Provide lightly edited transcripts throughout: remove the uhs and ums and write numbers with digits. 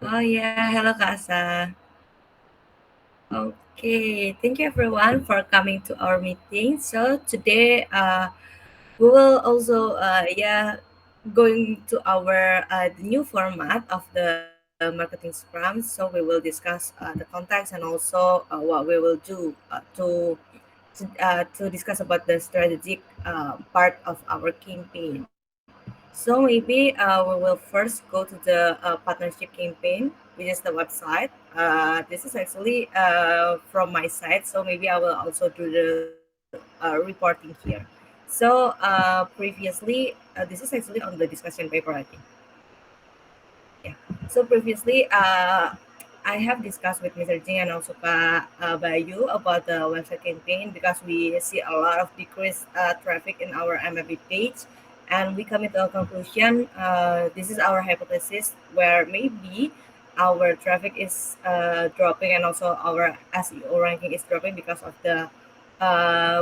Oh yeah, hello Kasa. Okay, thank you everyone for coming to our meeting. So today, we will also going to our the new format of the marketing scrum. So we will discuss the context and also what we will do to discuss about the strategic part of our campaign. So maybe we will first go to the partnership campaign, which is the website. This is actually from my side, so maybe I will also do the reporting here. So previously, this is actually on the discussion paper, I think. Yeah. So previously, I have discussed with Mr. Jing and also Kak Bayu about the website campaign because we see a lot of decreased traffic in our MFB page, and we come into a conclusion. This is our hypothesis where maybe our traffic is dropping and also our SEO ranking is dropping because of the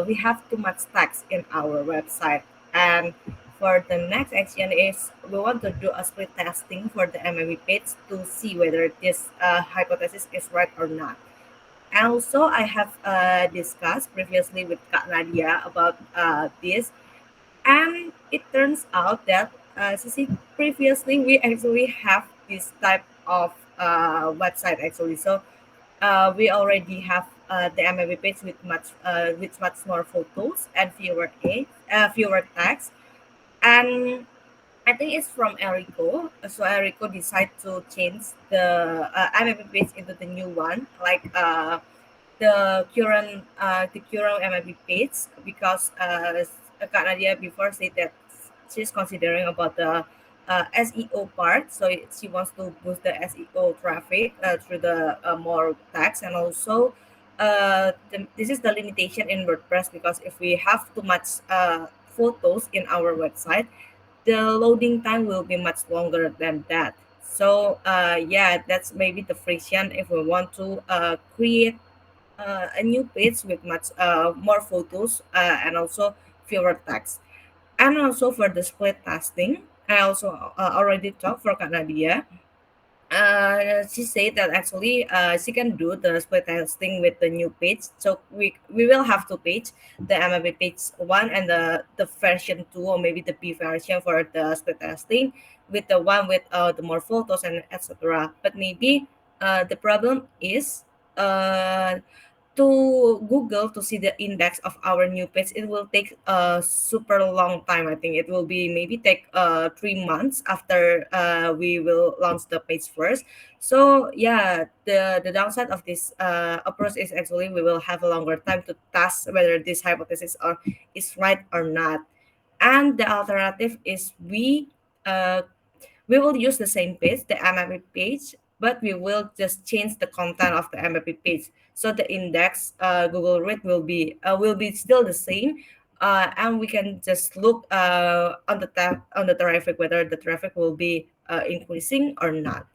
we have too much text in our website. And for the next action is we want to do a split testing for the MME page to see whether this hypothesis is right or not. And also I have discussed previously with Kak Nadia about this, and it turns out that see, previously we actually have this type of website actually. So we already have the MME page with much more photos and fewer text. And I think it's from Erico. So Erico decided to change the MMP page into the new one, like the current MMP page, because Kak Nadia before said that she's considering about the SEO part. So she wants to boost the SEO traffic through the more tags, and also this is the limitation in WordPress because if we have too much photos in our website, the loading time will be much longer than that. So yeah, that's maybe the friction if we want to create a new page with much more photos and also fewer text. And also for the split testing, I also already talked for Kanadia. She said that actually she can do the split testing with the new page. So we will have two page, the MLB page one and the version two or maybe the B version for the split testing with the one with the more photos and etc. But maybe the problem is uh, to Google to see the index of our new page, it will take a super long time. I think it will be maybe take 3 months after we will launch the page first. So yeah, the downside of this approach is actually we will have a longer time to test whether this hypothesis is right or not. And the alternative is we will use the same page, the MMP page, but we will just change the content of the MMP page. So the index Google rate will be still the same, and we can just look on the traffic whether the traffic will be increasing or not.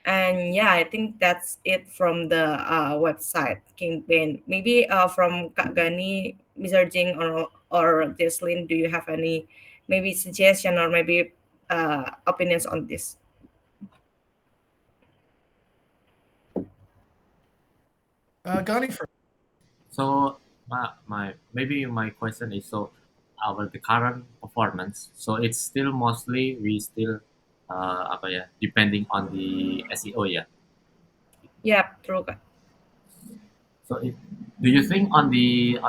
And yeah, I think that's it from the website campaign. Maybe from Kak Gani, Mr. Jing, or Jesslyn, do you have any maybe suggestion or maybe opinions on this? Gani first. So my maybe my question is so our the current performance. So it's still mostly we still apa ya depending on the SEO ya. Yeah, true. Kak. So do you think on the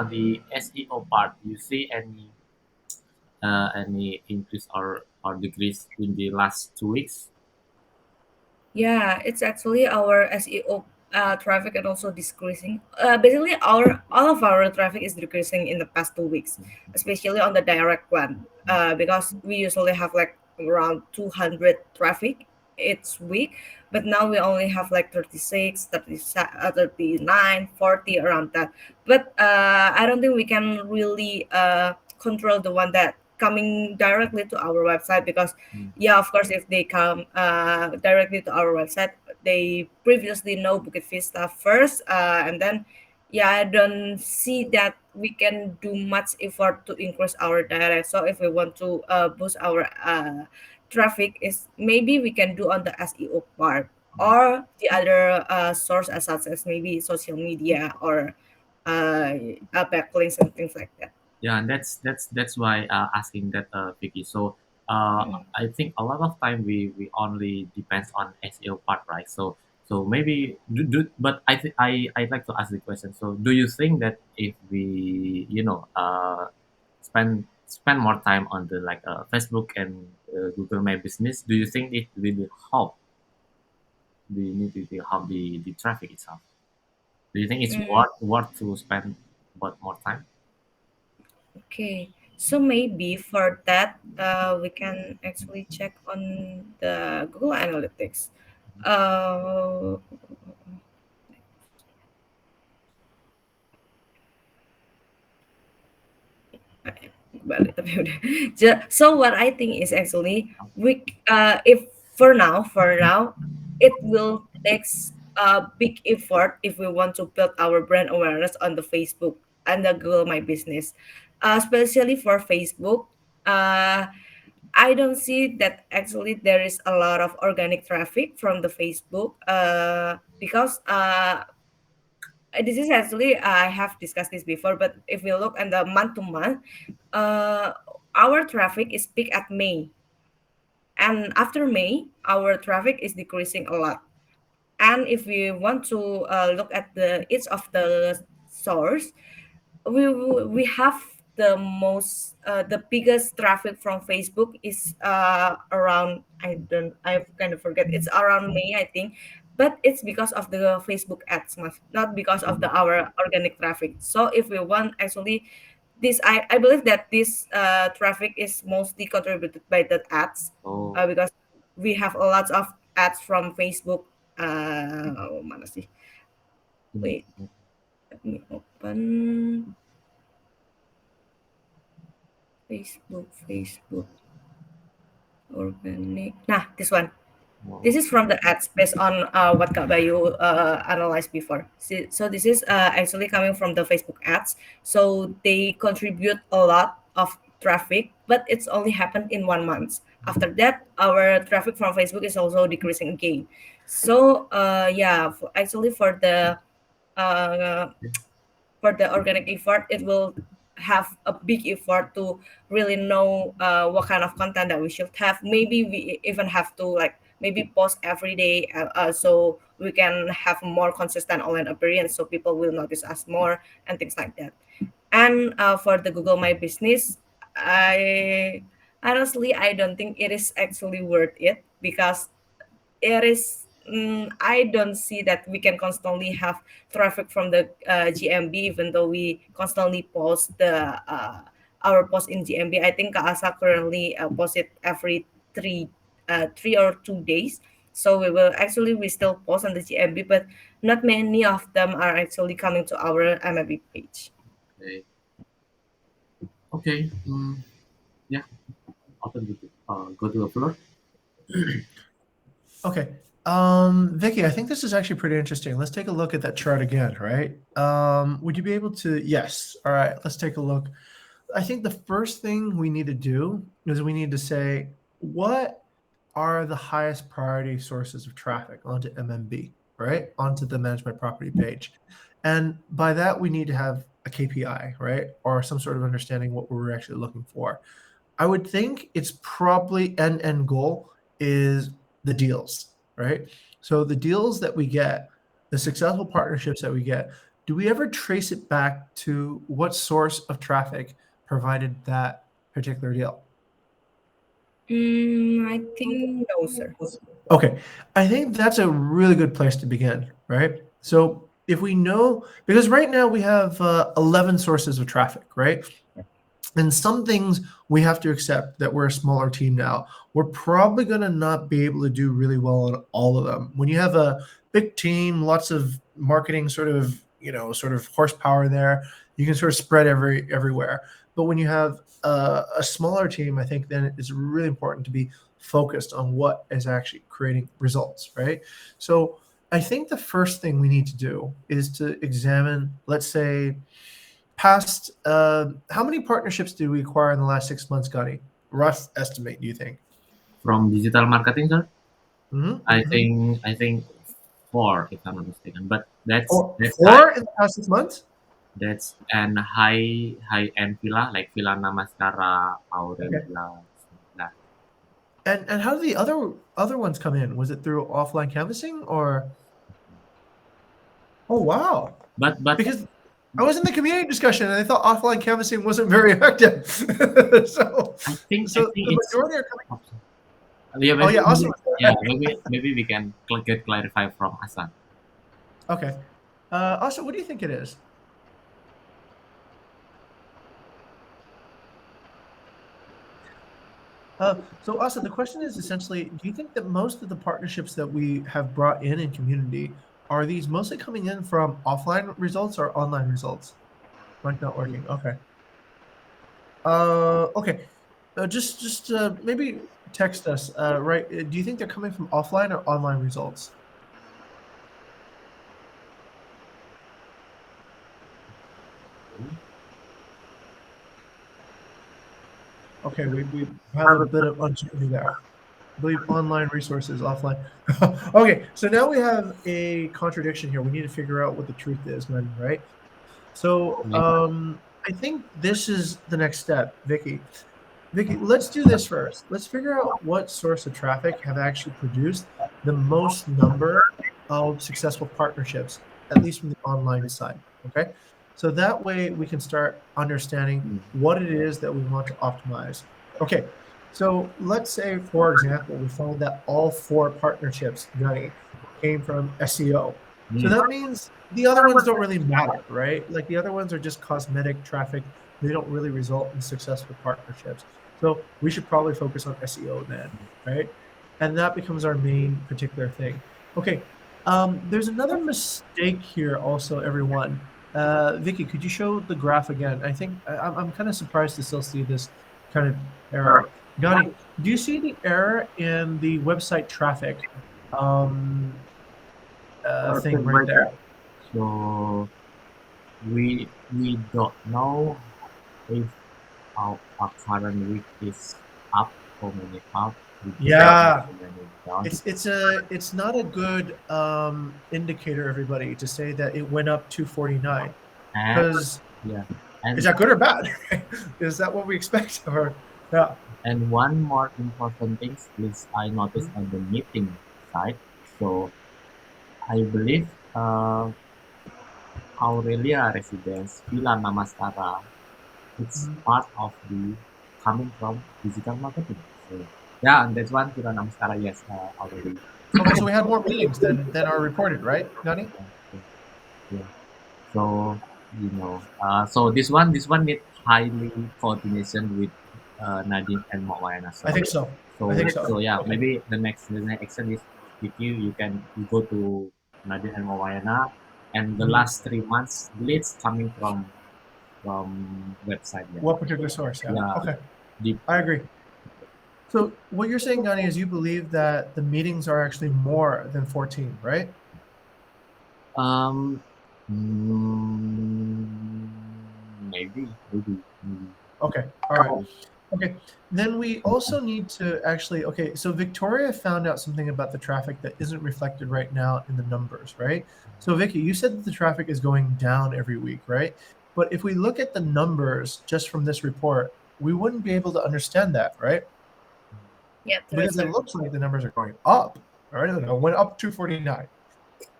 SEO part you see any increase or decrease in the last 2 weeks? Yeah, it's actually our SEO traffic and also decreasing. Basically, our all of our traffic is decreasing in the past 2 weeks, especially on the direct one. Because we usually have like around 200 traffic each week, but now we only have like 36, 39, 40 around that. But I don't think we can really control the one that coming directly to our website because Mm. yeah, of course, if they come directly to our website, they previously know Bukit Vista first, and then yeah, I don't see that we can do much effort to increase our direct. So if we want to boost our traffic, is maybe we can do on the SEO part. or the other source such as maybe social media or backlinks and things like that. Yeah, and that's why asking that, Vicky. So Mm. I think a lot of time we only depends on SEO part, right? So maybe but I'd like to ask the question. So do you think that if we spend more time on the like Facebook and Google My Business, do you think it will help the traffic itself? Do you think it's Mm, worth to spend but more time? okay, so maybe for that, we can actually check on the Google Analytics. Uh, balik tapi udah. So what I think is actually we if for now it will takes a big effort if we want to build our brand awareness on the Facebook and the Google My Business, especially for Facebook. Uh, I don't see that actually there is a lot of organic traffic from the Facebook because this is actually I have discussed this before, but if we look at the month to month, uh, our traffic is peak at May, and after May, our traffic is decreasing a lot. And if we want to look at the each of the source, we have the biggest traffic from Facebook is around I kind of forget, it's around May I think, but it's because of the Facebook ads, not because of the our organic traffic. So if we want actually this, I believe that this traffic is mostly contributed by the ads, Oh, because we have a lot of ads from Facebook. Mana sih? mm, Wait, let me open Facebook organic. Nah, this one. This oh, is from the ads based on what Kak Bayu analyzed before. So this is actually coming from the Facebook ads. So they contribute a lot of traffic, but it's only happened in 1 month. After that, our traffic from Facebook is also decreasing again. So yeah, actually uh, for the organic effort, it will have a big effort to really know what kind of content that we should have. Maybe we even have to like maybe post every day, so we can have more consistent online appearance, so people will notice us more and things like that. And for the Google My Business, I honestly I don't think it is actually worth it because it is I don't see that we can constantly have traffic from the GMB even though we constantly post the our post in GMB. I think Kaasa currently post it every 3 or 2 days. So we still post on the GMB, but not many of them are actually coming to our MLB page. okay. Okay. Yeah. Open go to the floor. Okay. Vicky, I think this is actually pretty interesting. Let's take a look at that chart again, right? Would you be able to? Yes. All right. Let's take a look. I think the first thing we need to do is we need to say what are the highest priority sources of traffic onto MMB, right? Onto the management property page. And by that, we need to have a KPI, right? Or some sort of understanding what we're actually looking for. I would think it's probably end goal is the deals, right? So the deals that we get, the successful partnerships that we get, do we ever trace it back to what source of traffic provided that particular deal? I think no, sir. Okay, I think that's a really good place to begin, right? So if we know, because right now we have 11 sources of traffic, right? And some things we have to accept that we're a smaller team now. We're probably going to not be able to do really well on all of them. When you have a big team, lots of marketing sort of horsepower there, you can sort of spread everywhere. But when you have a smaller team, I think then it's really important to be focused on what is actually creating results, right? So I think the first thing we need to do is to examine, let's say, past how many partnerships did we acquire in the last 6 months, Gani? Rough estimate, do you think? From digital marketing, sir. Mm-hmm, I mm-hmm. think I think 4, if I'm not mistaken. But Or that's high. four in the past 6 months? That's an high end villa like Villa Namaskara, Okay. Aurelia, something like that. And how did the other ones come in? Was it through offline canvassing or? Oh wow! But Because I was in the community discussion and I thought offline canvassing wasn't very effective. so I so think the it's majority are coming. yeah, Oh yeah, Austin was yeah, there. maybe we can get clarified from Hasan. Okay. Austin, what do you think it is? So Austin, the question is essentially, do you think that most of the partnerships that we have brought in community are these mostly coming in from offline results or online results? Mic not working. Okay. Okay. Just maybe text us. Right. Do you think they're coming from offline or online results? Okay, we have a bit of uncertainty there. I believe online resources, offline. Okay, so now we have a contradiction here. We need to figure out what the truth is, man, right? So Yeah. I think this is the next step, Vicky. Vicky, let's do this first. Let's figure out what source of traffic have actually produced the most number of successful partnerships, at least from the online side. Okay. So that way we can start understanding Mm. what it is that we want to optimize. Okay. So let's say, for example, we find that all four partnerships, Gunny, came from SEO. So Mm. that means the other ones don't really matter, right? Like the other ones are just cosmetic traffic. They don't really result in successful partnerships. So we should probably focus on SEO then, right? And that becomes our main particular thing. Okay. There's another mistake here also, everyone. Vicky, could you show the graph again? I think I'm kind of surprised to still see this kind of error. Gani, do you see the error in the website traffic um, thing right there? So we don't know if our current week is up, how many up, we Yeah, how many down. it's not a good indicator, everybody, to say that it went up 249 And because yeah, is and that good or bad? Is that what we expect? Or yeah. and one more important thing is I noticed Mhm. on the meeting side. So I believe Aurelia residence Villa Namaskara, it's Mhm. part of the coming from digital marketing. So yeah, and that's one Villa Namaskara, yes, already. Okay, so we had more meetings than are reported, right, Gani? Yeah, yeah, yeah. So so this one need highly coordination with Nadine and Mawayana. I So think so. I so think so. so yeah, Okay. maybe the next action is if you go to Nadine and Mawayana, and the Mhm. last 3 months leads coming from website. Yeah, What particular source? Yeah. yeah, Okay. deep. I agree. So what you're saying, Gani, is you believe that the meetings are actually more than 14, right? Um, maybe. Okay. All right. Okay. Then we also need to actually, okay, so Victoria found out something about the traffic that isn't reflected right now in the numbers, right? So Vicky, you said that the traffic is going down every week, right? But if we look at the numbers just from this report, we wouldn't be able to understand that, right? Yeah, true, Because it sir. looks like the numbers are going up, all right? It went up 249.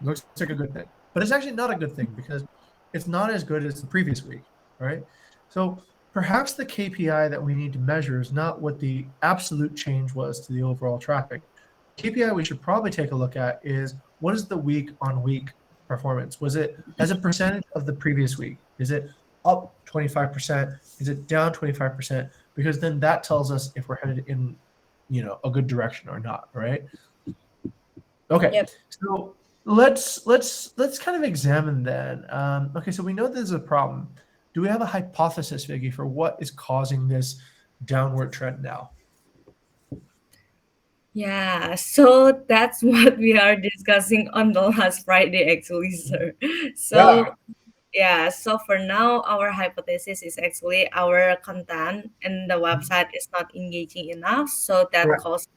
Looks like a good thing. But it's actually not a good thing because it's not as good as the previous week, right? So perhaps the KPI that we need to measure is not what the absolute change was to the overall traffic. The KPI we should probably take a look at is what is the week on week performance? Was it as a percentage of the previous week? Is it up 25%? Is it down 25%? Because then that tells us if we're headed in, a good direction or not, right? Okay, Yep. so let's kind of examine then. Okay, so we know there's a problem. Do we have a hypothesis, Viggy, for what is causing this downward trend now? Yeah, so that's what we are discussing on the last Friday, actually, sir. Yeah. So, yeah, so for now, our hypothesis is actually our content and the website is not engaging enough, so that Correct. causes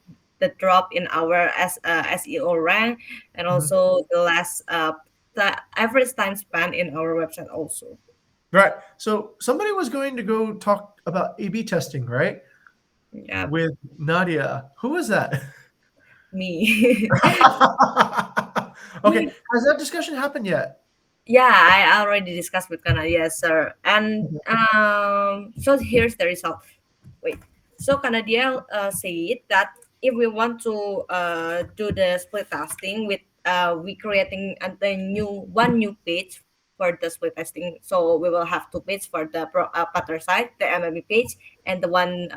the drop in our SEO rank, and Mhm. also the average time spent in our website also. Right. So somebody was going to go talk about A/B testing, right? Yeah, With Nadia. Who was that? me. Okay. Has that discussion happened yet? Yeah, I already discussed with Kana. Yes, sir. And Okay. so here's the result. Wait. So Canadian said that if we want to do the split testing with we creating the new page for the split testing. So we will have two pages for the partner side, the MME page, and the one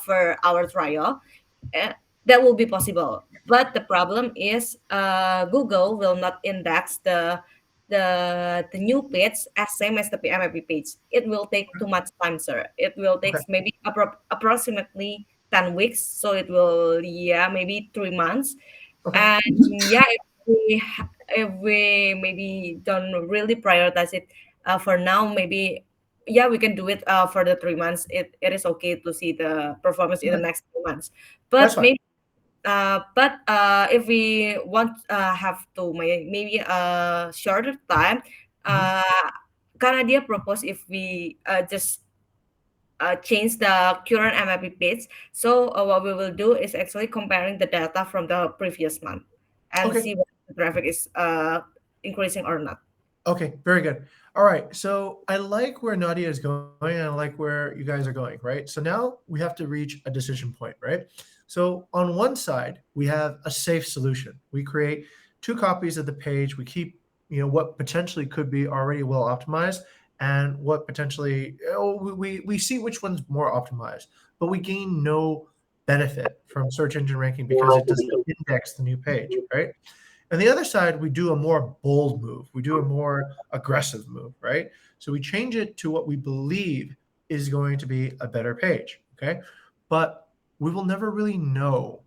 for our trial. uh, that will be possible. But the problem is Google will not index the new page as same as the PMIP page. It will take too much time, sir. It will take Okay. maybe approximately 10 weeks. So it will, yeah, maybe 3 months. Okay. And yeah, if we maybe don't really prioritize it for now, maybe yeah, we can do it for the 3 months. It is okay to see the performance in the Okay. next 3 months. That's But fine. maybe if we want have to maybe a shorter time, Mhm. uh, Canada propose if we just change the current MIP page. So what we will do is actually comparing the data from the previous month and Okay. see what the traffic is increasing or not. Okay, very good. All right, so I like where Nadia is going, and I like where you guys are going, right? So now we have to reach a decision point, right? So on one side, we have a safe solution. We create two copies of the page. We keep, what potentially could be already well optimized, and what potentially we see which one's more optimized, but we gain no benefit from search engine ranking because it doesn't index the new page, right? And the other side, we do a more bold move. We do a more aggressive move, right? So we change it to what we believe is going to be a better page, okay? But we will never really know,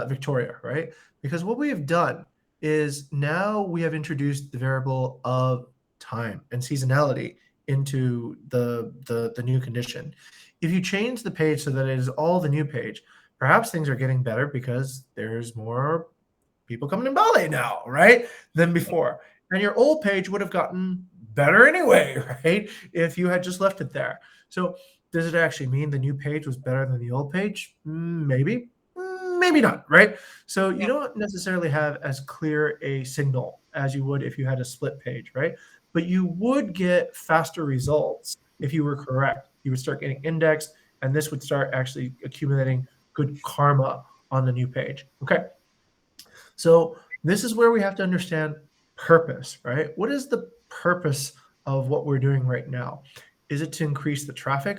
Victoria, right? Because what we have done is now we have introduced the variable of time and seasonality into the new condition. If you change the page so that it is all the new page, perhaps things are getting better because there's more people coming in ballet now, right? Than before. And your old page would have gotten better anyway, right? If you had just left it there. So does it actually mean the new page was better than the old page? Maybe. Maybe not, right? So you Yeah. don't necessarily have as clear a signal as you would if you had a split page, right? But you would get faster results if you were correct. You would start getting indexed, and this would start actually accumulating good karma on the new page. Okay. So this is where we have to understand purpose, right? What is the purpose of what we're doing right now? Is it to increase the traffic,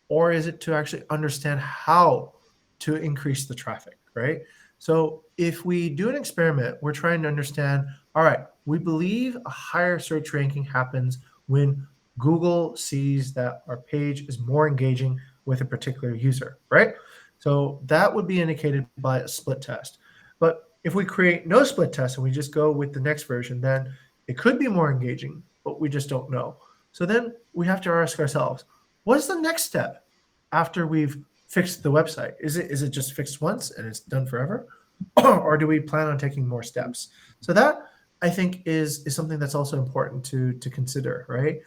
or is it to actually understand how to increase the traffic, right? So if we do an experiment, we're trying to understand, all right, we believe a higher search ranking happens when Google sees that our page is more engaging with a particular user, right? So that would be indicated by a split test. But if we create no split test and we just go with the next version, then it could be more engaging, but we just don't know. So then we have to ask ourselves, what's the next step after we've fixed the website? Is it just fixed once and it's done forever? Or do we plan on taking more steps? So that I think is something that's also important to consider, right?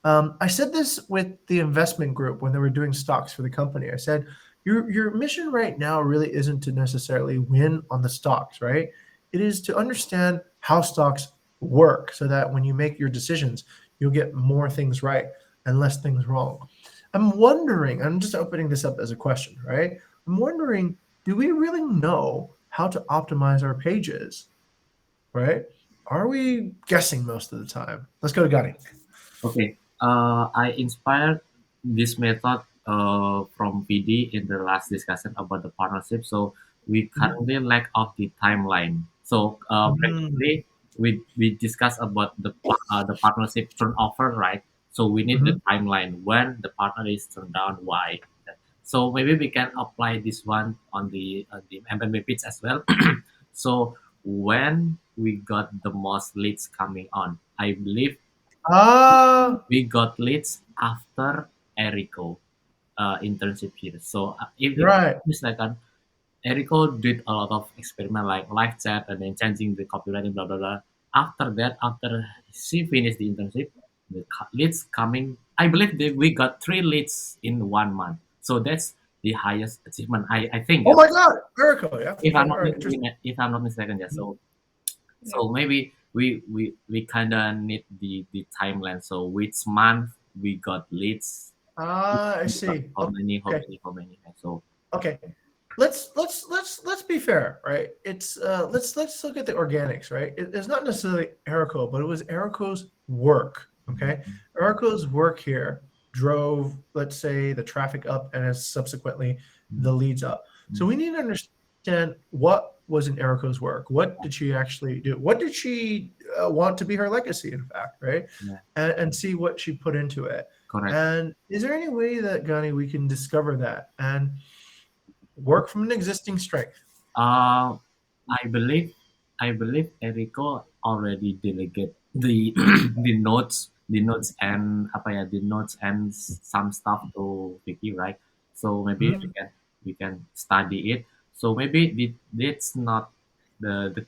I said this with the investment group when they were doing stocks for the company. I said, your mission right now really isn't to necessarily win on the stocks, right? It is to understand how stocks work so that when you make your decisions, you'll get more things right and less things wrong. I'm just opening this up as a question, right? I'm wondering, do we really know how to optimize our pages, right? Are we guessing most of the time? Let's go to Gani. Okay. I inspired this method from VD in the last discussion about the partnership. So we Mhm. currently lack of the timeline. So Mm, previously we discussed about the partnership turnover, right? So we need the mhm. timeline when the partner is turned down, why. So maybe we can apply this one on the MMA pitch as well. So when we got the most leads coming on, I believe Ah, we got leads after Erico internship here. So if right. mistaken, Eriko did a lot of experiment like live chat and then changing the copywriting, blah blah blah. After that, after she finished the internship, the leads coming. I believe that we got 3 leads in 1 month. So that's the highest achievement. I think, Oh yeah. my God, Erico. Yeah. If Okay. I'm All not right. mistaken, Interesting. if I'm not mistaken, yeah. Mhm. Yeah. So maybe we kind of need the timeline. So which month we got leads, Ah, I we got see. how many, how Okay. many, how many. So Okay. Let's be fair, right? It's let's look at the organics, right? It's not necessarily Erico, but it was Erico's work. Okay, mhm, Erico's work here drove, let's say, the traffic up and as subsequently the mhm, leads up. So mhm, we need to understand what was in Erico's work. What did she actually do? What did she want to be her legacy? In fact, right? yeah, And see what she put into it. correct. And is there any way that Gani we can discover that and work from an existing strength? Uh, I believe Eriko already delegate the the notes and apa ya, the notes and some stuff to Vicky, right? So maybe Mhm, we can study it. So maybe it's not the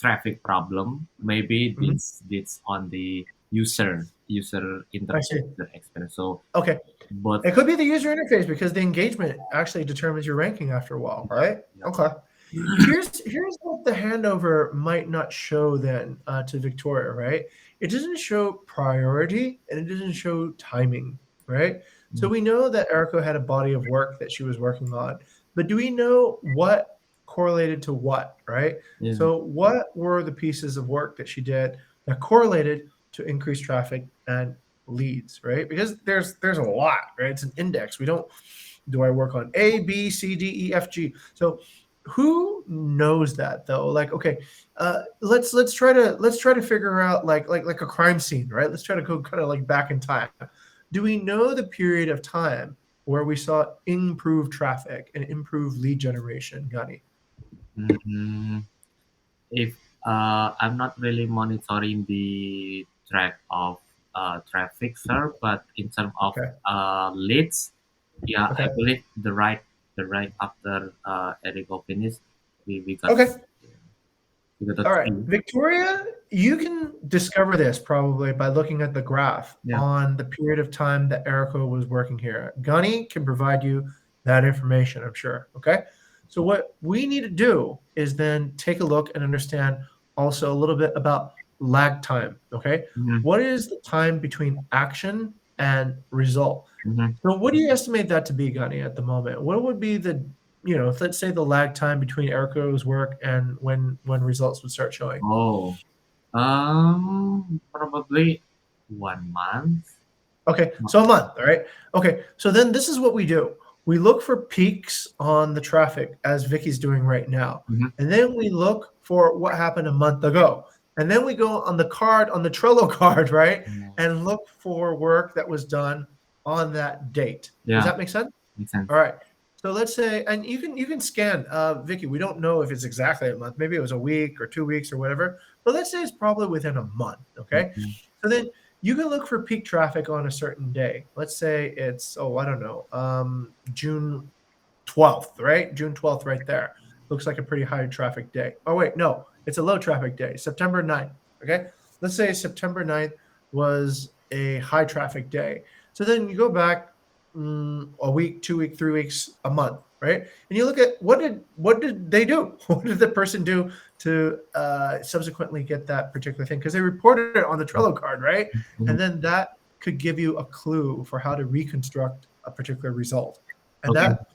traffic problem. Maybe mhm. it's on the user I interface, see. user experience. So Okay. but It could be the user interface because the engagement actually determines your ranking after a while, yeah, right? yeah. Okay. Here's what the handover might not show then to Victoria, right? It doesn't show priority and it doesn't show timing, right? So Mm, we know that Erico had a body of work that she was working on, but do we know what correlated to what, right? yeah. So what were the pieces of work that she did that correlated to increased traffic and leads, right? Because there's a lot, right? It's an index. We don't do I work on A, B, C, D, E, F, G. So who knows that though? Like, okay, let's try to figure out like a crime scene, right? Let's try to go kind of like back in time. Do we know the period of time where we saw improved traffic and improved lead generation, Gani? Mhm. If I'm not really monitoring the track of traffic, sir, but in terms of Okay, leads, yeah, I okay, believe the right after Eric finished, we got okay. we got a All right, three. Victoria, you can discover this probably by looking at the graph Yeah. on the period of time that Erica was working here. Gunny can provide you that information, I'm sure. Okay. So, what we need to do is then take a look and understand also a little bit about lag time. Okay. Mm-hmm. What is the time between action and result? Mm-hmm. So, what do you estimate that to be, Gunny, at the moment? What would be the if let's say the lag time between Erico's work and when results would start showing. Oh, probably 1 month. Okay, No. so a month, all right? Okay, so then this is what we do. We look for peaks on the traffic as Vicky's doing right now. Mm-hmm. And then we look for what happened a month ago. And then we go on the card, on the Trello card, right? Yeah. And look for work that was done on that date. Does Yeah, that make sense? makes sense. All right. So let's say, and you can scan, Vicky. We don't know if it's exactly a month. Maybe it was a week or 2 weeks or whatever. But let's say it's probably within a month. Okay. Mhm. So then you can look for peak traffic on a certain day. Let's say it's I don't know, June 12th, right? June 12th, right there. Looks like a pretty high traffic day. Oh wait, no, it's a low traffic day. September 9th. Okay. Let's say September 9th was a high traffic day. So then you go back a week, 2 week, 3 weeks, a month, right? And you look at what did they do? What did the person do to subsequently get that particular thing? Because they reported it on the Trello card, right? And Mhm. then that could give you a clue for how to reconstruct a particular result. And Okay. that,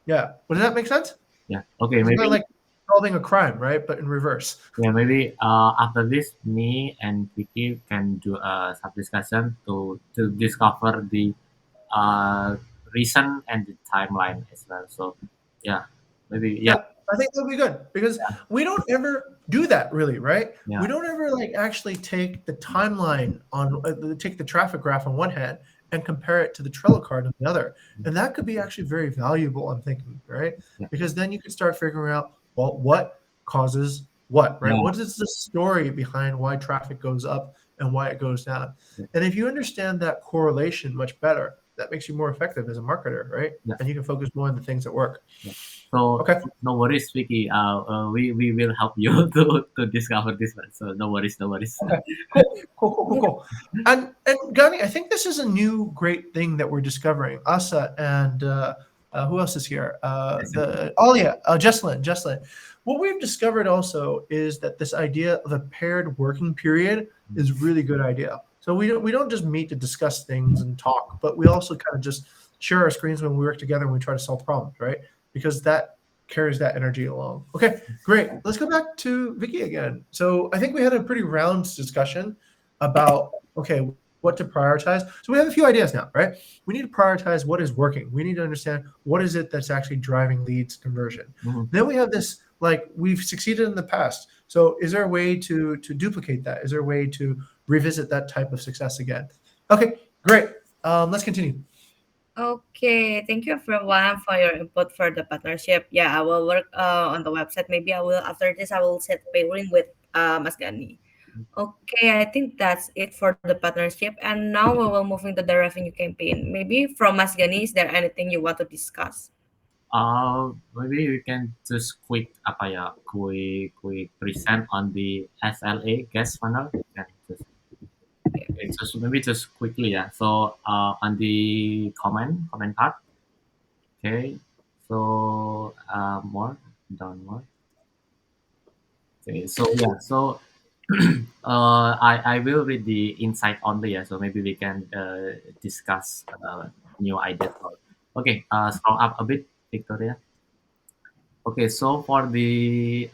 yeah, does that make sense? Yeah. Okay. It's kind of Maybe. like solving a crime, right? But in reverse. Yeah, maybe after this, me and Vicky can do a sub discussion to discover the uh, reason and the timeline as well. So, yeah, maybe yeah, Yeah, I think that'll be good because yeah, we don't ever do that really, right? yeah. We don't ever like actually take the timeline on take the traffic graph on one hand and compare it to the Trello card on the other. And that could be actually very valuable, I'm thinking, right? Yeah, Because then you can start figuring out, well, what causes what, right? yeah, What is the story behind why traffic goes up and why it goes down? yeah. And if you understand that correlation much better, that makes you more effective as a marketer, right? Yeah. And you can focus more on the things that work. Yeah. So Okay. no worries, Vicky. We will help you to discover this one. So no worries, no worries. Okay, cool, cool, cool, cool, cool. And Gani, I think this is a new great thing that we're discovering. Asa and who else is here? Jesslyn. What we've discovered also is that this idea of a paired working period is a really good idea. So we don't just meet to discuss things and talk, but we also kind of just share our screens when we work together and we try to solve problems, right? Because that carries that energy along. Okay, great. Let's go back to Vicky again. So I think we had a pretty round discussion about, okay, what to prioritize. So we have a few ideas now, right? We need to prioritize what is working. We need to understand what is it that's actually driving leads conversion. Mhm. Then we have this, like, we've succeeded in the past. So is there a way to duplicate that? Is there a way to revisit that type of success again? Okay, great. Let's continue. Okay, thank you everyone for your input for the partnership. Yeah, I will work on the website. Maybe I will after this I will set pairing with Mas Gani. Okay, I think that's it for the partnership. And now we will move into the revenue campaign. Maybe from Mas Gani, is there anything you want to discuss? Maybe we can just quick apa ya, quick present on the SLA guest funnel. Yeah, just okay, just maybe just quickly, yeah. So on the comment part. Okay. So more down more. Okay. So yeah. So I will read the insight only. Yeah. So maybe we can discuss new ideas. Okay. Scroll up a bit, Victoria. Okay. So for the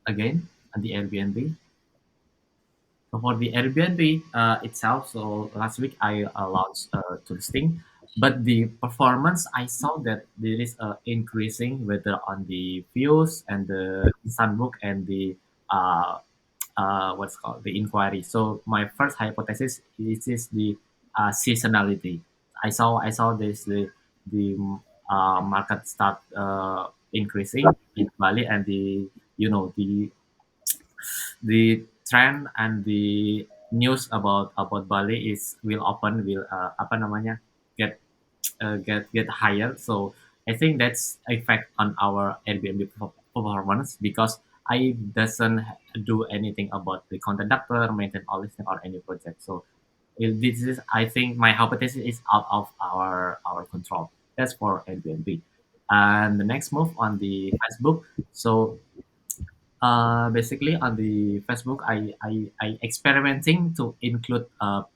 again the Airbnb. So for the Airbnb itself, so last week I launched to listing, but the performance I saw that there is increasing whether on the views and the instant book and the uh, what's called the inquiry. So my first hypothesis is the seasonality. I saw this the market start increasing in Bali and the the trend and the news about Bali is will apa namanya get higher. So I think that's effect on our Airbnb performance because I doesn't do anything about the content doctor, maintain all this or any project. So this is I think my hypothesis is out of our control. That's for Airbnb. And the next move on the Facebook. So basically on the Facebook, I experimenting to include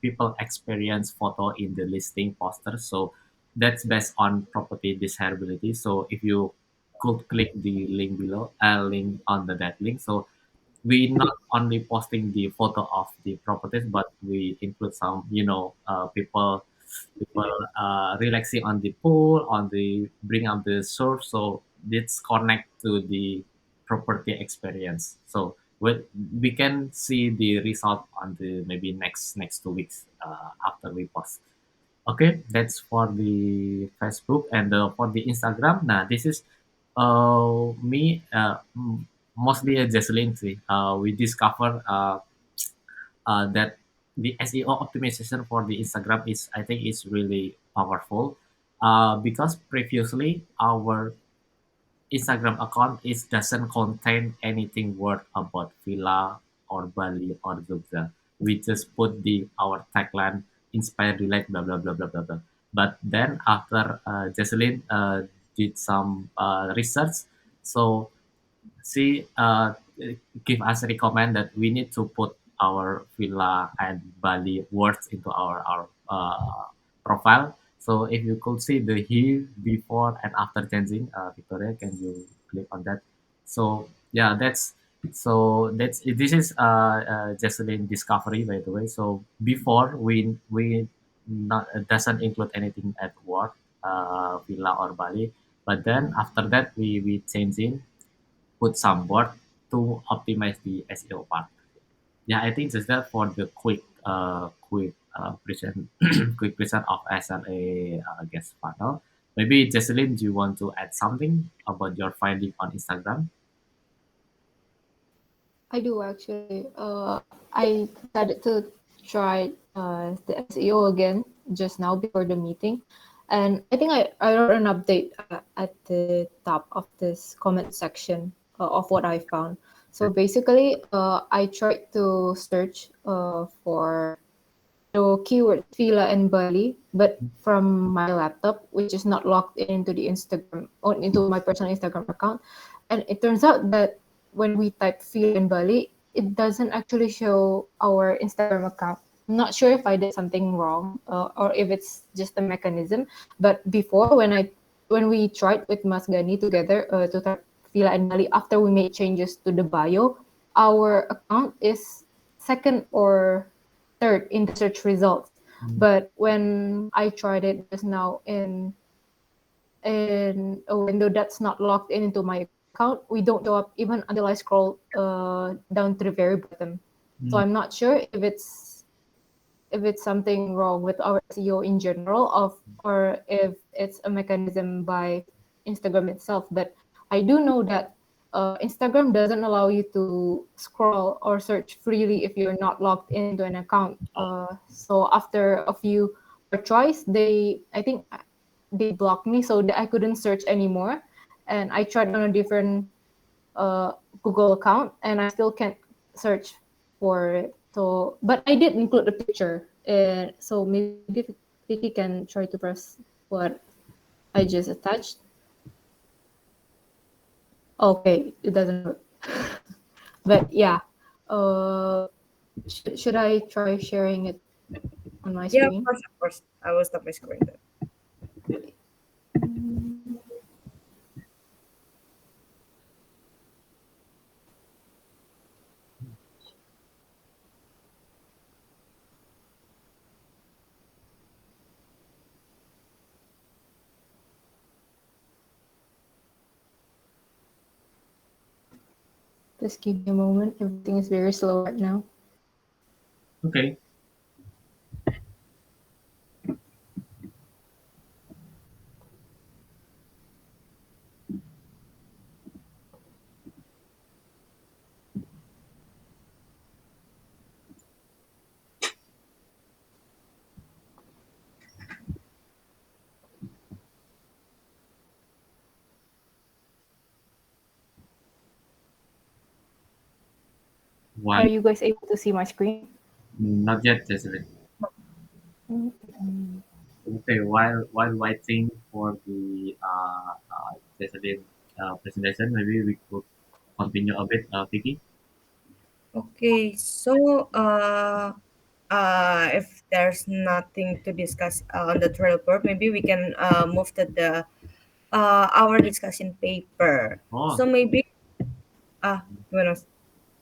people experience photo in the listing poster. So that's based on property desirability. So if you could click the link below, link on that link. So we not only posting the photo of the properties, but we include some, people relaxing on the pool, on the bring up the surf. So it's connect to the property experience. So we can see the result on the maybe next 2 weeks after we post. Okay, that's for the Facebook and for the Instagram. Now this is me mostly a Jesselyn. See, we discover that the SEO optimization for the Instagram is I think is really powerful because previously our Instagram account is doesn't contain anything word about Villa or Bali or Jogja. We just put the our tagline inspired relate blah blah blah blah blah blah. But then after Jesselyn did some research, so she give us a recommend that we need to put our villa and Bali words into our profile. So if you could see the here before and after changing, Victoria, can you click on that? So yeah, that's this is Jocelyn discovery by the way. So before we not doesn't include anything at word villa or Bali, but then after that we changing put some work to optimize the SEO part. Yeah, I think just that for the quick present quick present of SLA guest panel. Maybe Jesselyn, do you want to add something about your finding on Instagram? I do actually. I decided to try the SEO again just now before the meeting. And I think I wrote an update at the top of this comment section of what I found. So basically, I tried to search for the keyword Fila and Bali, but from my laptop, which is not logged into the Instagram or into my personal Instagram account. And it turns out that when we type Fila and Bali, it doesn't actually show our Instagram account. I'm not sure if I did something wrong or if it's just a mechanism. But before, when we tried with Mas Gani together to type Fila and Bali after we made changes to the bio, our account is second or third in the search results. Mm. But when I tried it just now in a window that's not logged into my account, we don't show up even until I scroll down to the very bottom. So Mm. I'm not sure if it's something wrong with our SEO in general of or if it's a mechanism by Instagram itself. But I do know that Instagram doesn't allow you to scroll or search freely if you're not logged into an account. Oh. So after a few or twice, I think they blocked me so that I couldn't search anymore. And I tried on a different uh, Google account, and I still can't search for it. So, but I did include a picture, so maybe Vicky can try to press what I just attached. Okay, it doesn't work. But yeah, uh, should I try sharing it on my Yeah, of screen? course, of course. I will stop my screen then. Just give me a moment. Everything is very slow right now. Okay. Are While you guys able to see my screen? not yet, Jesselyn. Okay. While waiting for the Jesselyn presentation, maybe we could continue a bit, Vicky. Okay, so if there's nothing to discuss on the trail report, maybe we can move to the our discussion paper. Oh, So maybe gimana Mas?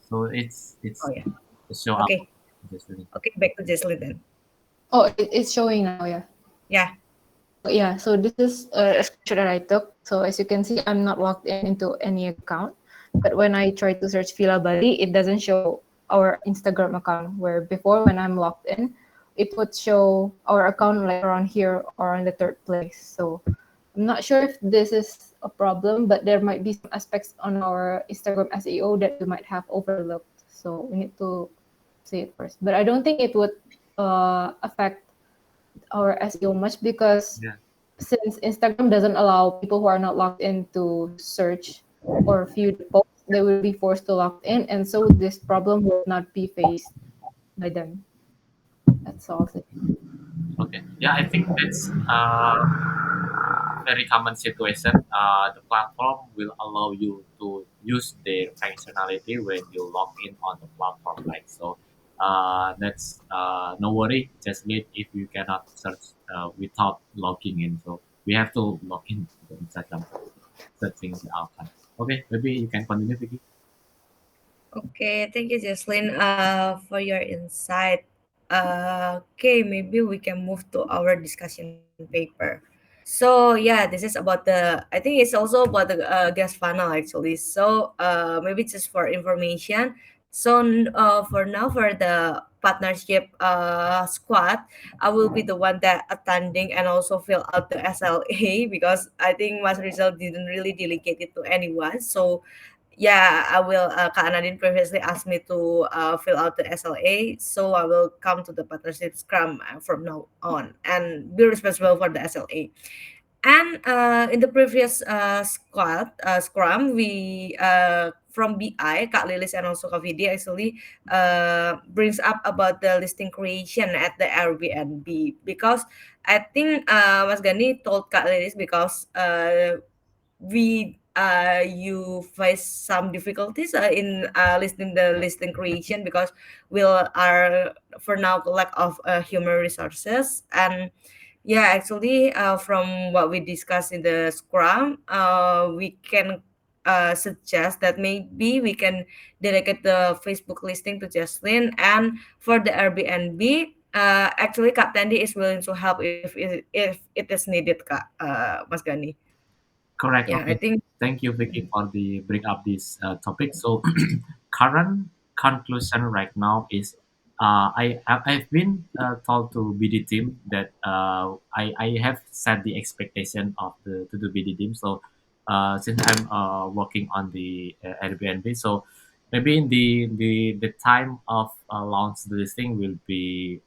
so Oh it's yeah. show up, Okay. Jesselyn. Okay, back to Jesslyn then. Oh, it's showing now. Yeah. Yeah. So yeah, so this is a screenshot that I took. So as you can see, I'm not logged in into any account. But when I try to search Villa Bali, it doesn't show our Instagram account. Where before, when I'm logged in, it would show our account like around here or on the third place. So I'm not sure if this is a problem, but there might be some aspects on our Instagram SEO that we might have overlooked. So we need to see it first. But I don't think it would affect our SEO much because Yeah. since Instagram doesn't allow people who are not logged in to search or view the posts, they will be forced to log in, and so this problem will not be faced by them. That's all. Okay. Yeah, I think that's very common situation. The platform will allow you to use their functionality when you log in on the platform, right? So that's no worry. Just need if you cannot search without logging in. So we have to log in to Instagram searching the archive. Okay, maybe you can continue, Vicky. Okay, thank you, Jesslyn, for your insight. Okay, maybe we can move to our discussion paper. So yeah, this is about the. I think it's also about the gas funnel actually. So maybe just for information. So for now, for the partnership squad, I will be the one that attending and also fill out the SLA because I think Mas Rizal didn't really delegate it to anyone. So yeah, I will. Kak Nadine previously asked me to fill out the SLA, so I will come to the partnership Scrum from now on and be responsible for the SLA. And in the previous Scrum, we from BI, Kak Lilis and also Kak Vidi actually brings up about the listing creation at the Airbnb, because I think Mas Gani told Kak Lilis because we you face some difficulties in listing the listing creation because we are for now lack of human resources. And yeah, actually, from what we discussed in the Scrum, we can suggest that maybe we can delegate the Facebook listing to Jocelyn, and for the Airbnb, actually Kak Tandy is willing to help if it is needed, Kak, Mas Gani. Correct. Yeah, I Okay. think. Thank you, Vicky, for the bring up this topic. So, current conclusion right now is, I've been told to BD team that I have set the expectation of the to the BD team. So, since I'm working on the Airbnb, so maybe in the time of launch the listing will be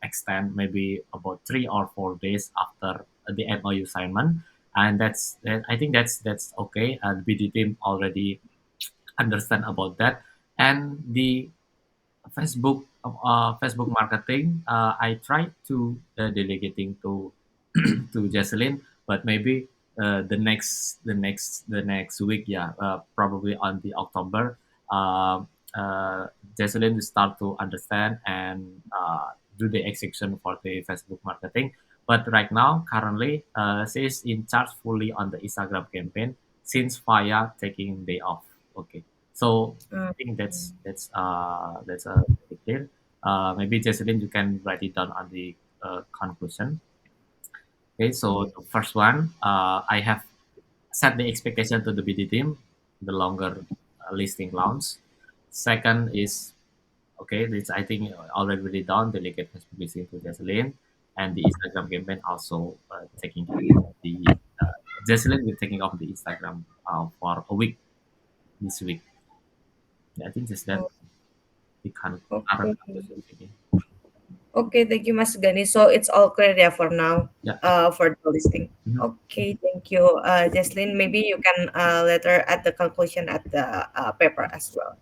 extend maybe about 3 or 4 days after the MOU assignment, and I think that's okay. And BD team already understand about that, and the Facebook marketing, I tried to delegating to to Jocelyn, but maybe the next week, yeah, probably on the October, uh, uh, Jocelyn will start to understand and do the execution for the Facebook marketing. But right now, currently, she is in charge fully on the Instagram campaign since Faya taking day off. Okay, so I think that's a clear. Maybe Jocelyn, you can write it down on the conclusion. Okay, so Yes. the first one, I have set the expectation to the BD team, the longer listing launch. Second is, okay, this I think already done. Delegate has been listening to Jocelyn, and the Instagram campaign also taking care of the Jocelyn will taking off the Instagram for a week this week. Yeah, I think just that Oh, the current okay. conclusion thinking. Okay, thank you, Mas Gani. So it's all clear, yeah, for now, Yeah. for the listing. Mhm. Okay, thank you, Jesslyn. Maybe you can later add the conclusion at the paper as well.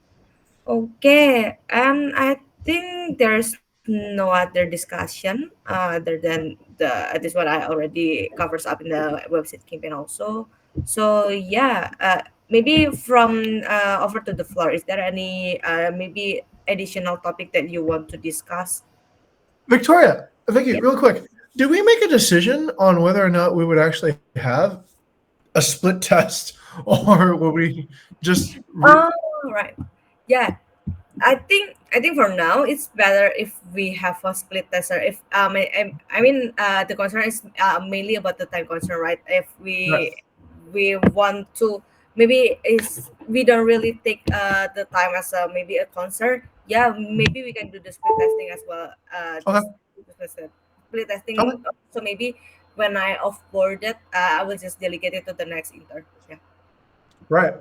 Okay, and I think there's no other discussion other than this what I already covers up in the website campaign also. So yeah, maybe from over to the floor. Is there any maybe additional topic that you want to discuss? Victoria, Vicky, Yeah. real quick, did we make a decision on whether or not we would actually have a split test, or will we just Oh, right. Yeah, I think for now it's better if we have a split tester. If I mean the concern is mainly about the time concern, right? If right? we want to, maybe is we don't really take the time as maybe a concern. Yeah, maybe we can do the split testing as well. Okay, This split testing. okay, So maybe when I offboard it, I will just delegate it to the next intern. Yeah. right.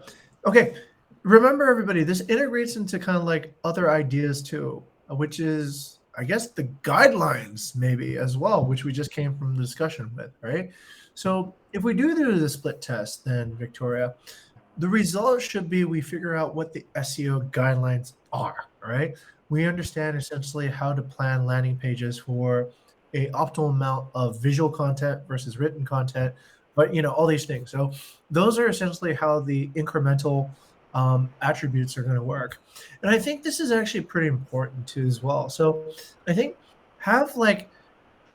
Okay. Remember, everybody, this integrates into kind of like other ideas too, which is, I guess, the guidelines maybe as well, which we just came from the discussion with, right? So if we do the split test, then Victoria, the result should be we figure out what the SEO guidelines are, right? We understand essentially how to plan landing pages for a optimal amount of visual content versus written content, but all these things. So those are essentially how the incremental attributes are going to work. And I think this is actually pretty important too as well. So I think have like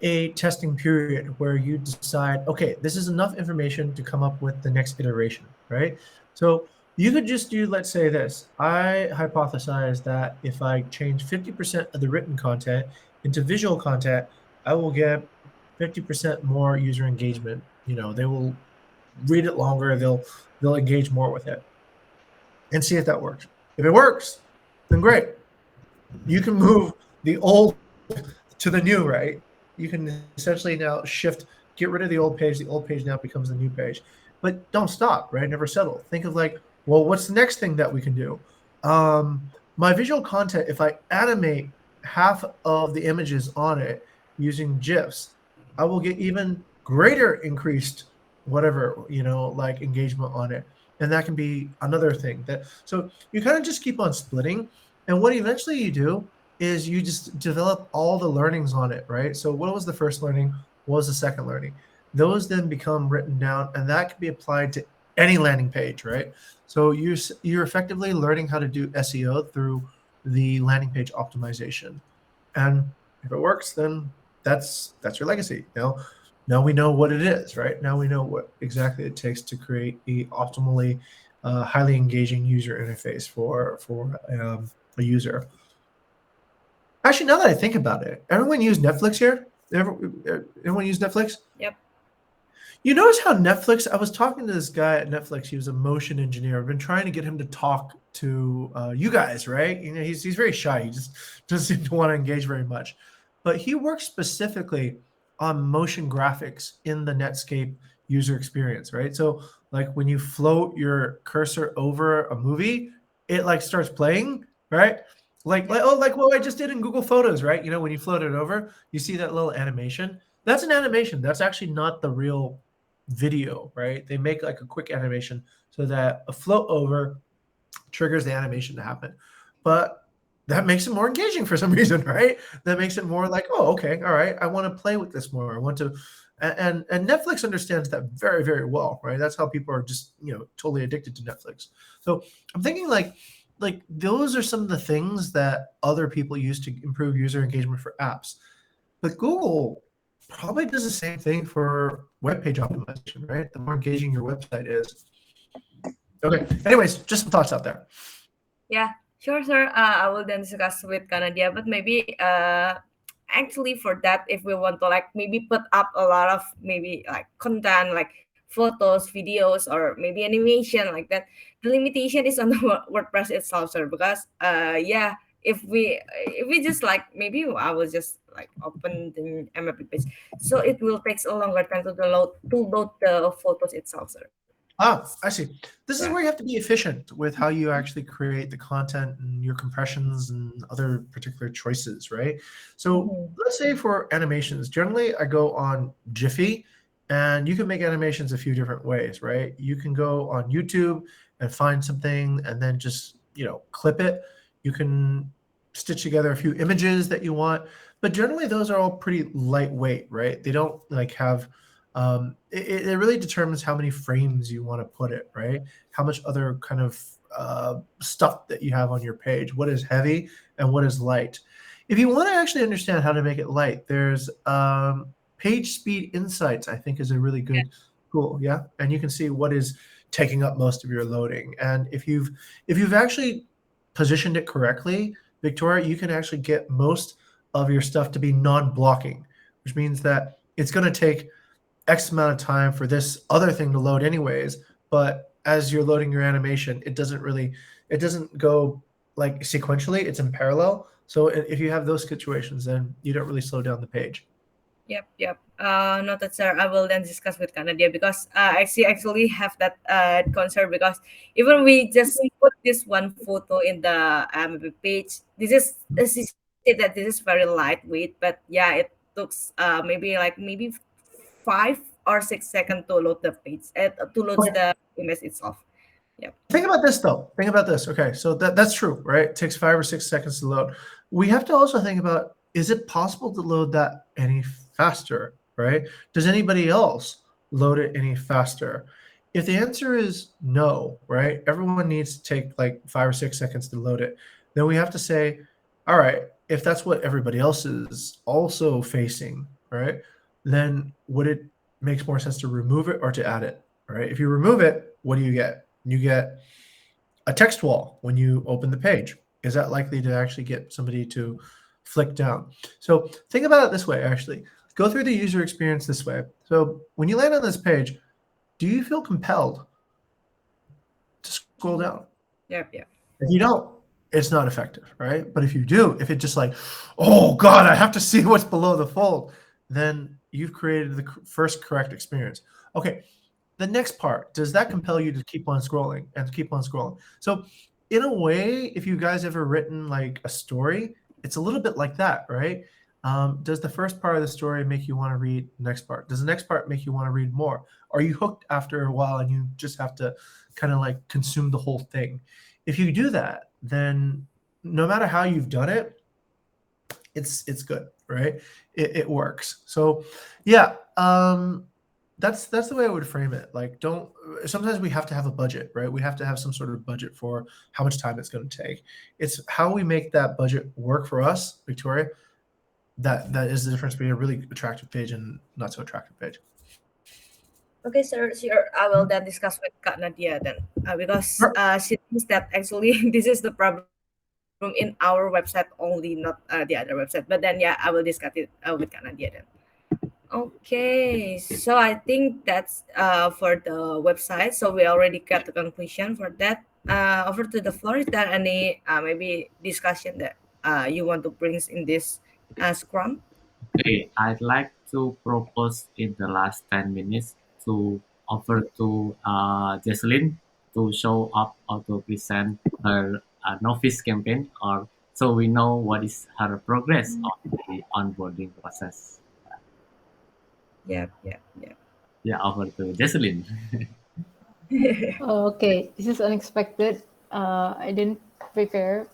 a testing period where you decide, okay, this is enough information to come up with the next iteration, right? So you could just do, let's say this. I hypothesize that if I change 50% of the written content into visual content, I will get 50% more user engagement. They will read it longer, they'll engage more with it and see if that works. If it works, then great. You can move the old to the new, right? You can essentially now shift, get rid of the old page. The old page now becomes the new page. But don't stop, right? Never settle. Think of like, Well, what's the next thing that we can do? My visual content, if I animate half of the images on it using GIFs, I will get even greater increased whatever, like engagement on it. And that can be another thing. So you kind of just keep on splitting. And what eventually you do is you just develop all the learnings on it, right? So what was the first learning? What was the second learning? Those then become written down, and that can be applied to any landing page, right? So you're effectively learning how to do SEO through the landing page optimization. And if it works, then that's your legacy. Now we know what it is, right? Now we know what exactly it takes to create a optimally highly engaging user interface for a user. Actually, now that I think about it, everyone use Netflix here? Everyone use Netflix? Yep. You notice how Netflix, I was talking to this guy at Netflix, he was a motion engineer. I've been trying to get him to talk to you guys, right? He's very shy. He just doesn't seem to want to engage very much. But he works specifically on motion graphics in the Netscape user experience, right? So like when you float your cursor over a movie, it like starts playing, right? Like what I just did in Google Photos, right? When you float it over, you see that little animation. That's an animation. That's actually not the real video, right? They make like a quick animation so that a float over triggers the animation to happen. But that makes it more engaging for some reason, right? That makes it more like, oh, okay, all right, I want to play with this more. I want to, and Netflix understands that very, very well, right? That's how people are just totally addicted to Netflix. So I'm thinking like those are some of the things that other people use to improve user engagement for apps. But Google probably does the same thing for web page optimization, right? The more engaging your website is. Okay. Anyways, just some thoughts out there. Yeah, sure, sir. I will then discuss with Canada, but maybe actually for that, if we want to like maybe put up a lot of maybe like content like photos, videos, or maybe animation like that, the limitation is on the WordPress itself, sir. Because yeah, if we just like maybe I will just like open the MLP page, so it will take a longer time to load the photos itself, sir. I see. This is Yeah. where you have to be efficient with how you actually create the content and your compressions and other particular choices, right? So Mhm. let's say for animations, generally I go on Jiffy, and you can make animations a few different ways, right? You can go on YouTube and find something and then just, clip it. You can stitch together a few images that you want, but generally those are all pretty lightweight, right? They don't like have it really determines how many frames you want to put it, right? How much other kind of stuff that you have on your page, what is heavy and what is light. If you want to actually understand how to make it light, there's Page Speed Insights, I think, is a really good tool. Yeah, and you can see what is taking up most of your loading. And if you've actually positioned it correctly, Victoria, you can actually get most of your stuff to be non-blocking, which means that it's going to take X amount of time for this other thing to load anyways, but as you're loading your animation, it doesn't go like sequentially, it's in parallel. So if you have those situations, then you don't really slow down the page. Yep. Noted, sir. I will then discuss with Canada because I actually have that concern because even we just put this one photo in the page, she said that this is very lightweight, but yeah, it took maybe 5 or 6 seconds to load the page, to load Okay. the image itself. Yep. Think about this though. Think about this. Okay, so that's true, right? It takes 5 or 6 seconds to load. We have to also think about, is it possible to load that any faster, right? Does anybody else load it any faster? If the answer is no, right? Everyone needs to take like 5 or 6 seconds to load it. Then we have to say, all right, if that's what everybody else is also facing, right? Then would it makes more sense to remove it or to add it, right? If you remove it, what do you get? You get a text wall when you open the page. Is that likely to actually get somebody to flick down? So think about it this way, actually. Go through the user experience this way. So when you land on this page, do you feel compelled to scroll down? Yep. If you don't, it's not effective, right? But if you do, if it's just like, oh God, I have to see what's below the fold, then you've created the first correct experience. Okay, the next part, does that compel you to keep on scrolling and keep on scrolling? So in a way, if you guys ever written like a story, it's a little bit like that, right? Does the first part of the story make you want to read the next part? Does the next part make you want to read more? Are you hooked after a while and you just have to kind of like consume the whole thing? If you do that, then no matter how you've done it, it's good, right? It works. So yeah, that's the way I would frame it. Like, don't, sometimes we have to have a budget, right? We have to have some sort of budget for how much time it's going to take. It's how we make that budget work for us, Victoria. That is the difference between a really attractive page and not so attractive page. Okay, sir, sure. I will then discuss with Kak Nadia then, because Sure. she thinks that actually this is the problem in our website only, not the other website. But then, yeah, I will discuss it with Kak Nadia then. Okay, so I think that's for the website. So we already got the conclusion for that. Over to the floor. Is there any maybe discussion that you want to bring in this Scrum? Okay, I'd like to propose in the last 10 minutes to offer to Jesselyn to show up or to present her novice campaign, or so we know what is her progress of the onboarding process. Yep, yep, yep. Yeah, over to Jesselyn. Okay, this is unexpected. I didn't prepare,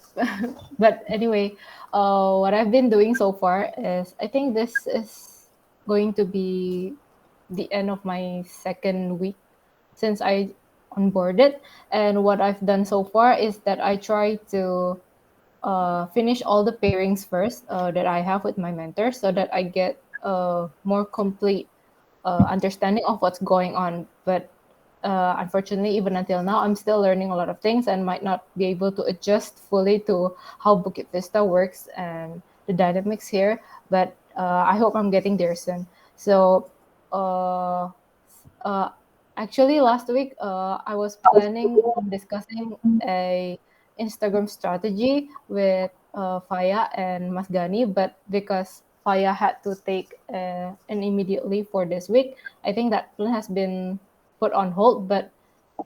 but anyway, what I've been doing so far is I think this is going to be the end of my second week since I onboarded. And what I've done so far is that I try to finish all the pairings first that I have with my mentor so that I get a more complete understanding of what's going on. But unfortunately, even until now, I'm still learning a lot of things and might not be able to adjust fully to how Bukit Vista works and the dynamics here. But I hope I'm getting there soon. So, uh, uh, actually, last week I was planning on discussing a Instagram strategy with Faya and Mas Gani, but because Faya had to take an immediate leave for this week, I think that plan has been put on hold. But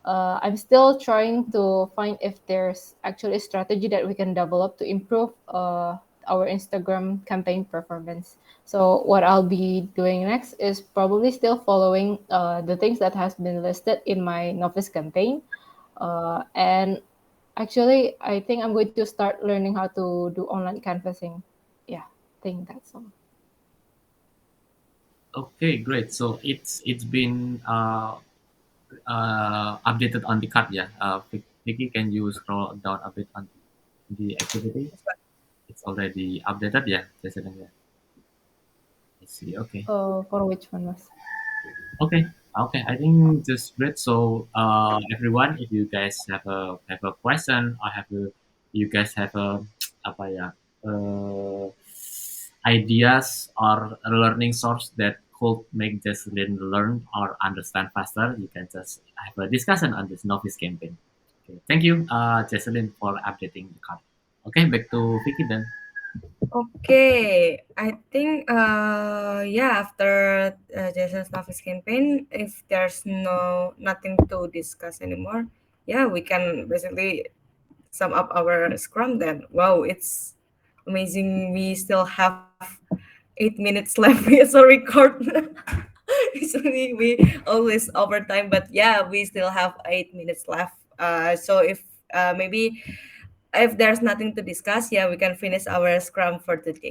I'm still trying to find if there's actually a strategy that we can develop to improve our Instagram campaign performance. So what I'll be doing next is probably still following the things that has been listed in my novice campaign. And actually, I think I'm going to start learning how to do online canvassing. Yeah, I think that's all. Okay, great. So it's been updated on the card, yeah. Vicky, can you scroll down a bit on the activity? It's already updated, yeah. Jesselyn, yeah. I see. Okay. For which one, Mas? Okay. Okay. I think just great. So, everyone, if you guys have a question or you guys have a apa ya, ideas or a learning source that could make Jesselyn learn or understand faster, you can just have a discussion on this novice campaign. Okay. Thank you, Jesselyn, for updating the card. Okay, back to Vicky then. Okay, I think yeah, after Jason's Office campaign, if there's nothing to discuss anymore, yeah, we can basically sum up our Scrum then. Wow, it's amazing. We still have 8 minutes left as a record. Usually we always overtime, but yeah, we still have 8 minutes left. So if maybe if there's nothing to discuss, yeah, we can finish our Scrum for today.